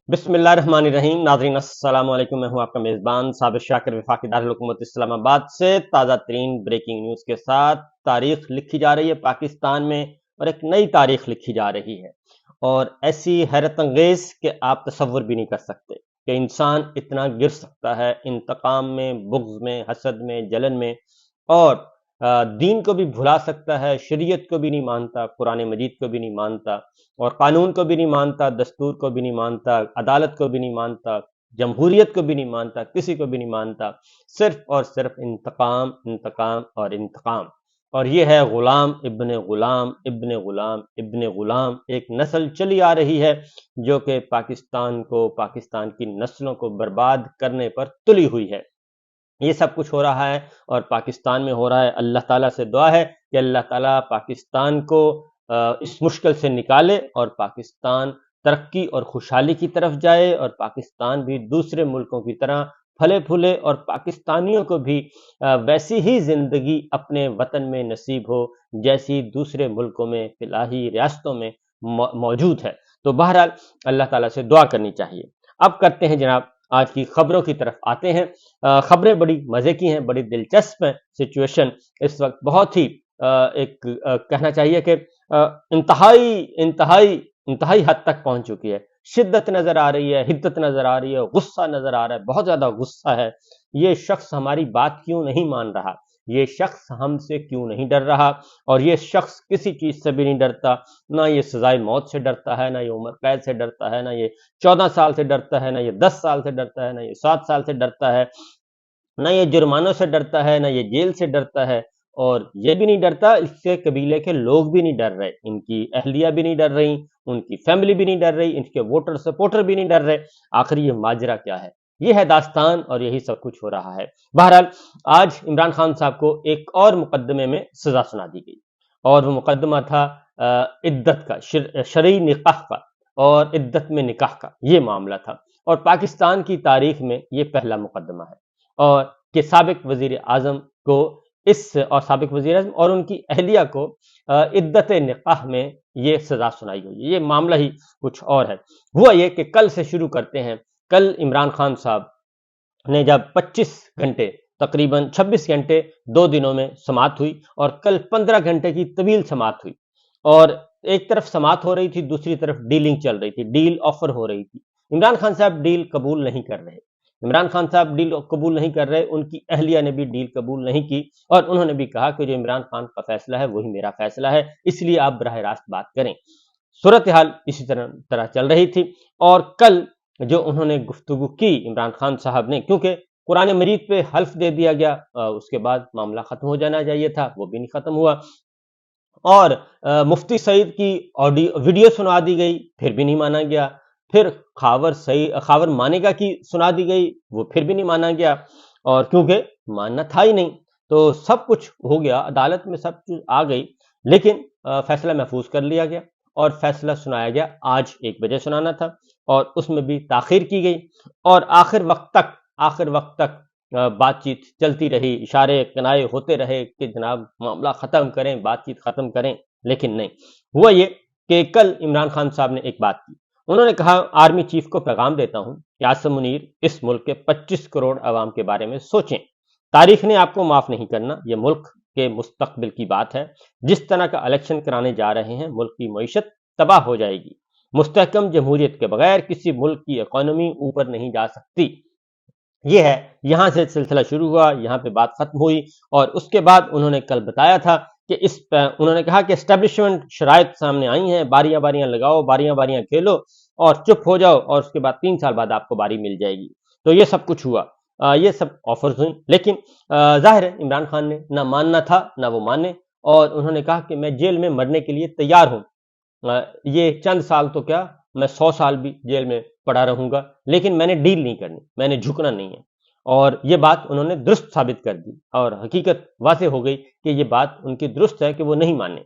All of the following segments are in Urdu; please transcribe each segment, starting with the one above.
بسم اللہ الرحمن الرحیم. ناظرین السلام علیکم. میں ہوں آپ کا میزبان صابر شاکر وفاقی دارالحکومت اسلام آباد سے تازہ ترین بریکنگ نیوز کے ساتھ. تاریخ لکھی جا رہی ہے پاکستان میں اور ایک نئی تاریخ لکھی جا رہی ہے، اور ایسی حیرت انگیز کہ آپ تصور بھی نہیں کر سکتے کہ انسان اتنا گر سکتا ہے انتقام میں، بغض میں، حسد میں، جلن میں، اور دین کو بھی بھلا سکتا ہے، شریعت کو بھی نہیں مانتا، قرآن مجید کو بھی نہیں مانتا، اور قانون کو بھی نہیں مانتا، دستور کو بھی نہیں مانتا، عدالت کو بھی نہیں مانتا، جمہوریت کو بھی نہیں مانتا، کسی کو بھی نہیں مانتا. صرف اور صرف انتقام، انتقام اور انتقام. اور یہ ہے غلام ابن غلام ابن غلام ابن غلام. ایک نسل چلی آ رہی ہے جو کہ پاکستان کو، پاکستان کی نسلوں کو برباد کرنے پر تلی ہوئی ہے. یہ سب کچھ ہو رہا ہے اور پاکستان میں ہو رہا ہے. اللہ تعالیٰ سے دعا ہے کہ اللہ تعالیٰ پاکستان کو اس مشکل سے نکالے اور پاکستان ترقی اور خوشحالی کی طرف جائے، اور پاکستان بھی دوسرے ملکوں کی طرح پھلے پھولے، اور پاکستانیوں کو بھی ویسی ہی زندگی اپنے وطن میں نصیب ہو جیسی دوسرے ملکوں میں، فلاحی ریاستوں میں موجود ہے. تو بہرحال اللہ تعالیٰ سے دعا کرنی چاہیے. اب کرتے ہیں جناب آج کی خبروں کی طرف آتے ہیں. خبریں بڑی مزے کی ہیں، بڑی دلچسپ ہیں. سچویشن اس وقت بہت ہی ایک کہنا چاہیے کہ انتہائی انتہائی انتہائی حد تک پہنچ چکی ہے. شدت نظر آ رہی ہے، حدت نظر آ رہی ہے، غصہ نظر آ رہا ہے، بہت زیادہ غصہ ہے. یہ شخص ہماری بات کیوں نہیں مان رہا؟ یہ شخص ہم سے کیوں نہیں ڈر رہا؟ اور یہ شخص کسی چیز سے بھی نہیں ڈرتا. نہ یہ سزائے موت سے ڈرتا ہے، نہ یہ عمر قید سے ڈرتا ہے، نہ یہ 14 سال سے ڈرتا ہے، نہ یہ 10 سال سے ڈرتا ہے، نہ یہ 7 سال سے ڈرتا ہے، نہ یہ جرمانوں سے ڈرتا ہے، نہ یہ جیل سے ڈرتا ہے. اور یہ بھی نہیں ڈرتا، اس کے قبیلے کے لوگ بھی نہیں ڈر رہے، ان کی اہلیہ بھی نہیں ڈر رہی، ان کی فیملی بھی نہیں ڈر رہی، ان کے ووٹر سپورٹر بھی نہیں ڈر رہے. آخر یہ ماجرا کیا ہے؟ یہ ہے داستان، اور یہی سب کچھ ہو رہا ہے. بہرحال آج عمران خان صاحب کو ایک اور مقدمے میں سزا سنا دی گئی، اور وہ مقدمہ تھا عدت کا، شرعی نکاح کا، اور عدت میں نکاح کا یہ معاملہ تھا. اور پاکستان کی تاریخ میں یہ پہلا مقدمہ ہے، اور کہ سابق وزیر اعظم کو سابق وزیر اعظم اور ان کی اہلیہ کو عدت نکاح میں یہ سزا سنائی گئی. یہ معاملہ ہی کچھ اور ہے. ہوا یہ کہ کل سے شروع کرتے ہیں. کل عمران خان صاحب نے جب 25 گھنٹے، تقریباً 26 گھنٹے 2 دنوں میں سماعت ہوئی، اور کل 15 گھنٹے کی طویل سماعت ہوئی. اور ایک طرف سماعت ہو رہی تھی، دوسری طرف ڈیلنگ چل رہی تھی، ڈیل آفر ہو رہی تھی. عمران خان صاحب ڈیل قبول نہیں کر رہے. عمران خان صاحب ڈیل قبول نہیں کر رہے، ان کی اہلیہ نے بھی ڈیل قبول نہیں کی، اور انہوں نے بھی کہا کہ جو عمران خان کا فیصلہ ہے وہی میرا فیصلہ ہے، اس لیے آپ براہ راست بات کریں. صورتحال اسی طرح چل رہی تھی. اور کل جو انہوں نے گفتگو کی عمران خان صاحب نے، کیونکہ قرآن مجید پہ حلف دے دیا گیا، اس کے بعد معاملہ ختم ہو جانا چاہیے تھا، وہ بھی نہیں ختم ہوا. اور مفتی سعید کی ویڈیو سنا دی گئی، پھر بھی نہیں مانا گیا. پھر خاور مانیگا کی سنا دی گئی، وہ پھر بھی نہیں مانا گیا، اور کیونکہ ماننا تھا ہی نہیں. تو سب کچھ ہو گیا، عدالت میں سب چیز آ گئی، لیکن فیصلہ محفوظ کر لیا گیا، اور فیصلہ سنایا گیا. آج 1 بجے سنانا تھا، اور اس میں بھی تاخیر کی گئی، اور آخر وقت تک بات چیت چلتی رہی، اشارے کنائے ہوتے رہے کہ جناب معاملہ ختم کریں، بات چیت ختم کریں، لیکن نہیں. ہوا یہ کہ کل عمران خان صاحب نے ایک بات کی. انہوں نے کہا، آرمی چیف کو پیغام دیتا ہوں کہ عاصم منیر اس ملک کے 25 کروڑ عوام کے بارے میں سوچیں. تاریخ نے آپ کو معاف نہیں کرنا. یہ ملک کے مستقبل کی بات ہے. جس طرح کا الیکشن کرانے جا رہے ہیں، ملک کی معیشت تباہ ہو جائے گی. مستحکم جمہوریت کے بغیر کسی ملک کی اکانومی اوپر نہیں جا سکتی. یہ ہے، یہاں سے سلسلہ شروع ہوا، یہاں پہ بات ختم ہوئی. اور اس کے بعد انہوں نے کل بتایا تھا کہ انہوں نے کہا کہ اسٹیبلشمنٹ شرائط سامنے آئی ہیں، باریاں باریاں لگاؤ، باریاں باریاں کھیلو، اور چپ ہو جاؤ، اور اس کے بعد 3 سال بعد آپ کو باری مل جائے گی. تو یہ سب کچھ ہوا، یہ سب آفرز ہوئیں، لیکن ظاہر ہے عمران خان نے نہ ماننا تھا نہ وہ مانے. اور انہوں نے کہا کہ میں جیل میں مرنے کے لیے تیار ہوں. یہ چند سال تو کیا، میں 100 سال بھی جیل میں پڑا رہوں گا، لیکن میں نے ڈیل نہیں کرنی، میں نے جھکنا نہیں ہے. اور یہ بات انہوں نے درست ثابت کر دی، اور حقیقت واضح ہو گئی کہ یہ بات ان کی درست ہے کہ وہ نہیں مانے،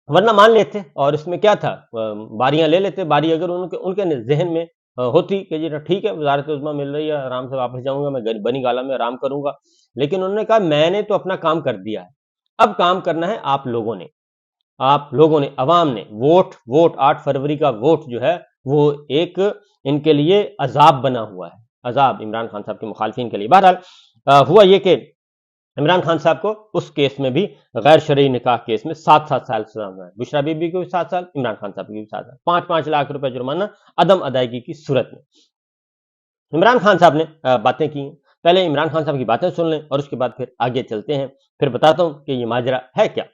ورنہ مان لیتے. اور اس میں کیا تھا، باریاں لے لیتے. باری اگر ان کے ذہن میں ہوتی کہ یہ ٹھیک ہے، وزارت عظمیٰ مل رہی ہے، آرام سے واپس جاؤں گا، میں بنی گالا میں آرام کروں گا. لیکن انہوں نے کہا میں نے تو اپنا کام کر دیا ہے، اب کام کرنا ہے آپ لوگوں نے، عوام نے. ووٹ 8 فروری کا ووٹ جو ہے وہ ایک ان کے لیے عذاب بنا ہوا ہے، عذاب عمران خان صاحب کے مخالفین کے لیے۔ بہرحال ہوا یہ کہ عمران خان صاحب کو اس کیس میں بھی غیر شرعی نکاح کیس میں 7 سال سزا ہوا ہے، بشرا بی بی کو بھی 7 سال، عمران خان صاحب کو بھی 7 سال، 5 لاکھ روپے جرمانہ عدم ادائیگی کی صورت میں۔ عمران خان صاحب نے باتیں کی ہیں، پہلے عمران خان صاحب کی باتیں سن لیں اور اس کے بعد پھر آگے چلتے ہیں، پھر بتاتا ہوں کہ یہ ماجرا ہے کیا۔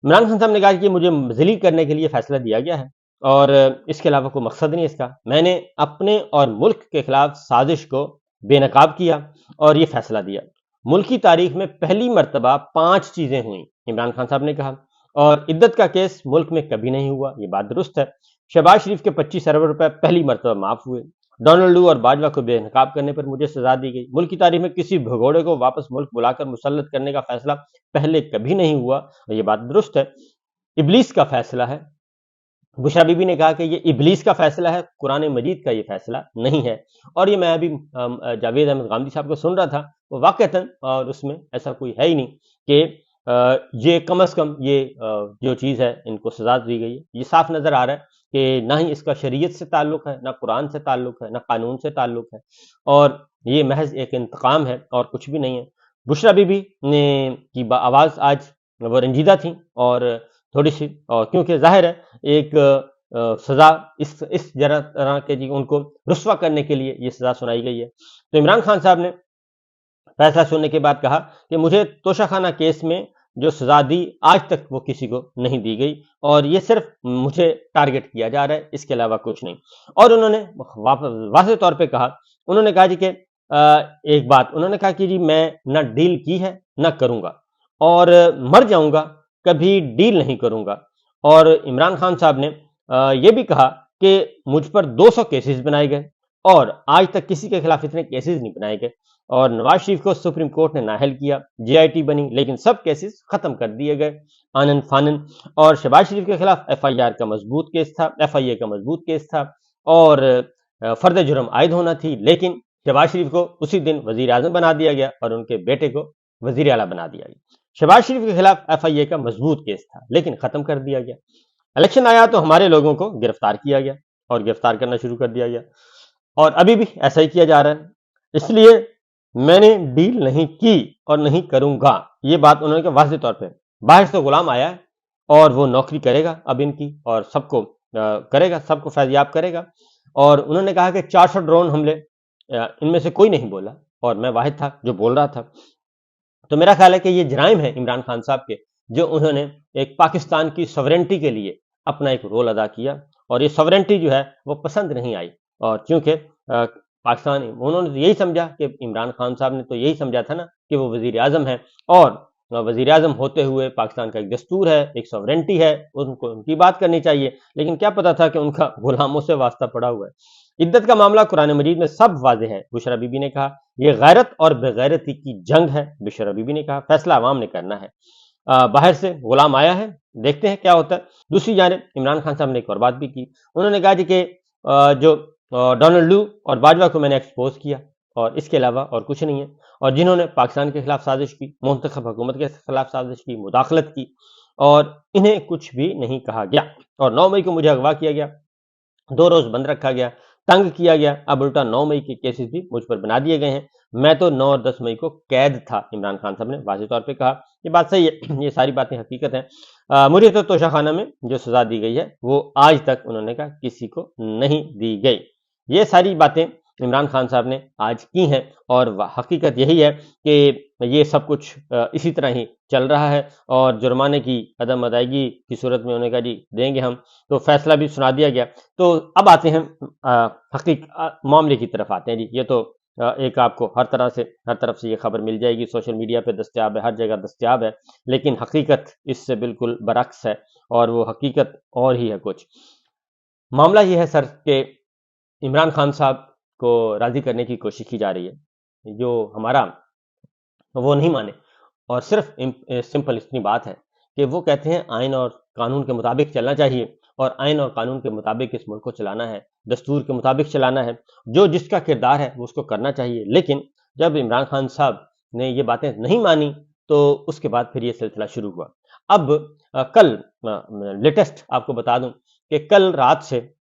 عمران خان صاحب نے کہا کہ مجھے ذلیل کرنے کے لیے فیصلہ دیا گیا ہے اور اس کے علاوہ کوئی مقصد نہیں اس کا، میں نے اپنے اور ملک کے خلاف سازش کو بے نقاب کیا اور یہ فیصلہ دیا۔ ملکی تاریخ میں پہلی مرتبہ 5 چیزیں ہوئیں، عمران خان صاحب نے کہا، اور عدت کا کیس ملک میں کبھی نہیں ہوا، یہ بات درست ہے۔ شہباز شریف کے 25 ارب روپے پہلی مرتبہ معاف ہوئے، ڈونلڈ لو اور باجوہ کو بے نقاب کرنے پر مجھے سزا دی گئی، ملکی تاریخ میں کسی بھگوڑے کو واپس ملک بلا کر مسلط کرنے کا فیصلہ پہلے کبھی نہیں ہوا، اور یہ بات درست ہے۔ ابلیس کا فیصلہ ہے، بشرا بی بی نے کہا کہ یہ ابلیس کا فیصلہ ہے، قرآن مجید کا یہ فیصلہ نہیں ہے، اور یہ میں ابھی جاوید احمد غامدی صاحب کو سن رہا تھا، وہ واقعتاً اور اس میں ایسا کوئی ہے ہی نہیں کہ یہ کم از کم یہ جو چیز ہے ان کو سزا دی گئی ہے، یہ صاف نظر آ رہا ہے کہ نہ ہی اس کا شریعت سے تعلق ہے، نہ قرآن سے تعلق ہے، نہ قانون سے تعلق ہے، اور یہ محض ایک انتقام ہے اور کچھ بھی نہیں ہے۔ بشرا بی بی نے کی آواز آج وہ رنجیدہ تھی اور تھوڑی سی، اور کیونکہ ظاہر ہے ایک سزا اس طرح کے جی ان کو رسوا کرنے کے لیے یہ سزا سنائی گئی ہے۔ تو عمران خان صاحب نے فیصلہ سننے کے بعد کہا کہ مجھے توشہ خانہ کیس میں جو سزا دی آج تک وہ کسی کو نہیں دی گئی، اور یہ صرف مجھے ٹارگٹ کیا جا رہا ہے، اس کے علاوہ کچھ نہیں۔ اور انہوں نے واضح طور پہ کہا، انہوں نے کہا جی کہ ایک بات انہوں نے کہا کہ جی میں نہ ڈیل کی ہے نہ کروں گا، اور مر جاؤں گا کبھی ڈیل نہیں کروں گا۔ اور عمران خان صاحب نے یہ بھی کہا کہ مجھ پر 200 کیسز بنائے گئے اور آج تک کسی کے خلاف اتنے کیسز نہیں بنائے گئے، اور نواز شریف کو سپریم کورٹ نے نااہل کیا، جے آئی ٹی بنی لیکن سب کیسز ختم کر دیے گئے آنن فانن، اور شہباز شریف کے خلاف ایف آئی آر کا مضبوط کیس تھا، ایف آئی اے کا مضبوط کیس تھا، اور فرد جرم عائد ہونا تھی، لیکن شہباز شریف کو اسی دن وزیر اعظم بنا دیا گیا اور ان کے بیٹے کو وزیر اعلیٰ بنا دیا گیا۔ شہباز شریف کے خلاف ایف آئی اے کا مضبوط کیس تھا لیکن ختم کر دیا گیا۔ الیکشن آیا تو ہمارے لوگوں کو گرفتار کیا گیا اور گرفتار کرنا شروع کر دیا گیا، اور ابھی بھی ایسا ہی کیا جا رہا ہے۔ اس لیے میں نے ڈیل نہیں کی اور نہیں کروں گا، یہ بات انہوں نے کہا واضح طور پہ۔ باہر سے غلام آیا ہے اور وہ نوکری کرے گا اب ان کی، اور سب کو کرے گا، سب کو فیضیاب کرے گا۔ اور انہوں نے کہا کہ 400 ڈرون حملے، ان میں سے کوئی نہیں بولا اور میں واحد تھا جو بول رہا تھا۔ تو میرا خیال ہے کہ یہ جرائم ہے عمران خان صاحب کے، جو انہوں نے ایک پاکستان کی سوورنٹی کے لیے اپنا ایک رول ادا کیا، اور یہ سوورنٹی جو ہے وہ پسند نہیں آئی، اور چونکہ پاکستان انہوں نے یہی سمجھا کہ عمران خان صاحب نے تو یہی سمجھا تھا نا کہ وہ وزیر اعظم ہے، اور وزیر اعظم ہوتے ہوئے پاکستان کا ایک دستور ہے، ایک سوورنٹی ہے، ان کو ان کی بات کرنی چاہیے، لیکن کیا پتا تھا کہ ان کا غلاموں سے واسطہ پڑا ہوا ہے۔ عدت کا معاملہ قرآن مجید میں سب واضح ہے، بشرا بی بی نے کہا یہ غیرت اور بغیرتی کی جنگ ہے، بشرا بی بی نے کہا فیصلہ عوام نے کرنا ہے۔ باہر سے غلام آیا ہے، دیکھتے ہیں کیا ہوتا ہے۔ دوسری جانب عمران خان صاحب نے ایک اور بات بھی کی، انہوں نے کہا جی کہ جو ڈونلڈ لو اور باجوہ کو میں نے ایکسپوز کیا اور اس کے علاوہ اور کچھ نہیں ہے، اور جنہوں نے پاکستان کے خلاف سازش کی، منتخب حکومت کے خلاف سازش کی، مداخلت کی، اور انہیں کچھ بھی نہیں کہا گیا۔ اور 9 مئی کو مجھے اغوا کیا گیا، 2 روز بند رکھا گیا، تنگ کیا گیا، اب الٹا 9 مئی کے کیسز بھی مجھ پر بنا دیے گئے ہیں، میں تو 9 اور 10 مئی کو قید تھا، عمران خان صاحب نے واضح طور پہ کہا۔ یہ بات صحیح ہے، یہ ساری باتیں حقیقت ہیں۔ مجھے تو توشہ خانہ میں جو سزا دی گئی ہے وہ آج تک انہوں نے کہا کسی کو نہیں دی گئی۔ یہ ساری باتیں عمران خان صاحب نے آج کی ہیں، اور حقیقت یہی ہے کہ یہ سب کچھ اسی طرح ہی چل رہا ہے، اور جرمانے کی عدم ادائیگی کی صورت میں انہوں نے کہا جی دیں گے ہم، تو فیصلہ بھی سنا دیا گیا۔ تو اب آتے ہیں معاملے کی طرف آتے ہیں جی۔ یہ تو ایک آپ کو ہر طرف سے یہ خبر مل جائے گی، سوشل میڈیا پہ دستیاب ہے، ہر جگہ دستیاب ہے، لیکن حقیقت اس سے بالکل برعکس ہے، اور وہ حقیقت اور ہی ہے کچھ۔ معاملہ یہ ہے سر کہ عمران خان صاحب کو راضی کرنے کی کوشش کی جا رہی ہے، جو ہمارا وہ نہیں مانے، اور صرف سمپل اتنی بات ہے کہ وہ کہتے ہیں آئین اور قانون کے مطابق چلنا چاہیے، اور آئین اور قانون کے مطابق اس ملک کو چلانا ہے، دستور کے مطابق چلانا ہے، جو جس کا کردار ہے وہ اس کو کرنا چاہیے۔ لیکن جب عمران خان صاحب نے یہ باتیں نہیں مانی تو اس کے بعد پھر یہ سلسلہ شروع ہوا۔ اب کل لیٹسٹ آپ کو بتا دوں کہ کل رات سے